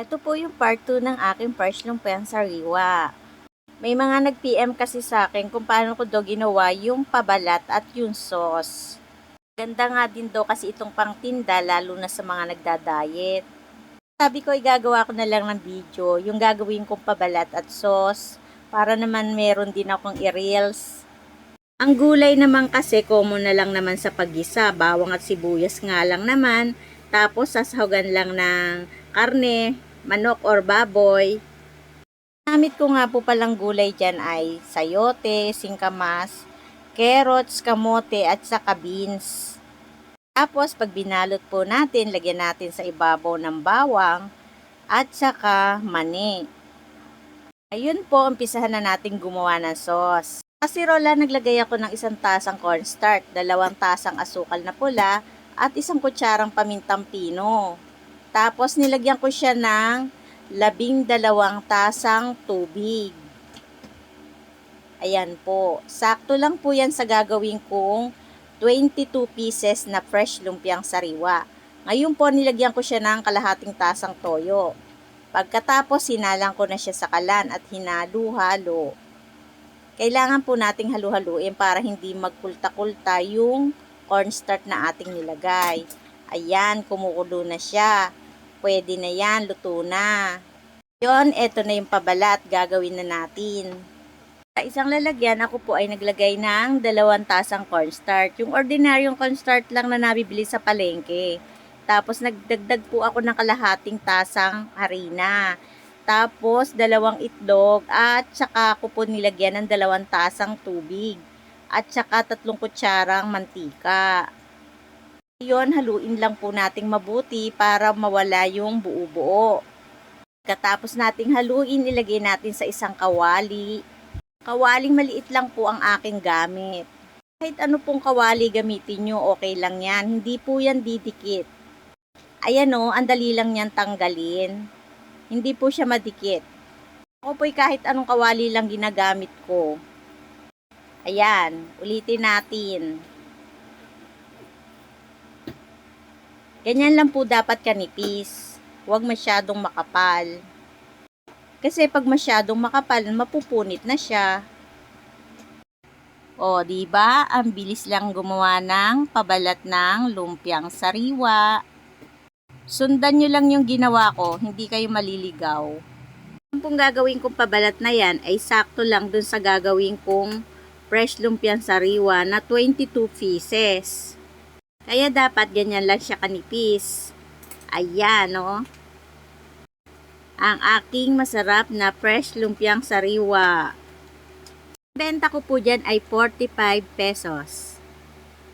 Ito po yung part 2 ng aking fresh lumpiang sariwa. May mga nag-PM kasi sa akin kung paano ko daw ginawa yung pabalat at yung sauce. Ganda nga din daw kasi itong pangtinda lalo na sa mga nagda-diet. Sabi ko igagawa ko na lang ng video yung gagawin kong pabalat at sauce para naman meron din akong i-reels. Ang gulay naman kasi common na lang naman sa paggisa, bawang at sibuyas nga lang naman. Tapos sasahugan lang ng karne, manok or baboy. Gamit ko nga po palang gulay dyan ay sayote, singkamas, carrots, kamote at saka beans. Tapos pag binalot po natin, lagyan natin sa ibabaw ng bawang at saka mani. Ayun po, umpisahan na natin gumawa ng sauce. Sa kasirola, naglagay ako ng 1 tasang cornstarch, 2 tasang asukal na pula, at 1 kutsarang pamintang pino. Tapos nilagyan ko siya ng 12 tasang tubig. Ayan po. Sakto lang po yan sa gagawin kong 22 pieces na fresh lumpiang sariwa. Ngayon po, nilagyan ko siya ng kalahating tasang toyo. Pagkatapos, sinalang ko na siya sa kalan at hinalo-halo. Kailangan po nating halu-haluin para hindi magkulta-kulta yung cornstarch na ating nilagay. Ayan, kumukulo na siya. Pwede na yan, luto na. Yon, eto na yung pabalat, gagawin na natin. Sa isang lalagyan, ako po ay naglagay ng 2 tasang cornstarch. Yung ordinaryong cornstarch lang na nabibili sa palengke. Tapos nagdagdag po ako ng kalahating tasang harina. Tapos 2 itlog at saka ko po nilagyan ng 2 tasang tubig. At saka 3 kutsarang mantika. Yon, haluin lang po nating mabuti para mawala yung buo-buo. Katapos nating haluin, ilagay natin sa isang kawali. Kawaling maliit lang po ang aking gamit. Kahit ano pong kawali gamitin nyo, okay lang yan. Hindi po yan didikit. Ayan o, ang dali lang yan tanggalin. Hindi po siya madikit. Ako po'y kahit anong kawali lang ginagamit ko. Ayan, ulitin natin. Ganyan lang po dapat kanipis. Huwag masyadong makapal. Kasi pag masyadong makapal, mapupunit na siya. O, diba? Ang bilis lang gumawa ng pabalat ng lumpiang sariwa. Sundan nyo lang yung ginawa ko, hindi kayo maliligaw. Ang pong gagawin kong pabalat na yan ay sakto lang dun sa gagawin kong fresh lumpiang sariwa na 22 pieces. Kaya dapat ganyan lang siya kanipis. Ayan, no? Ang aking masarap na fresh lumpiang sariwa. Benta ko po dyan ay 45 pesos.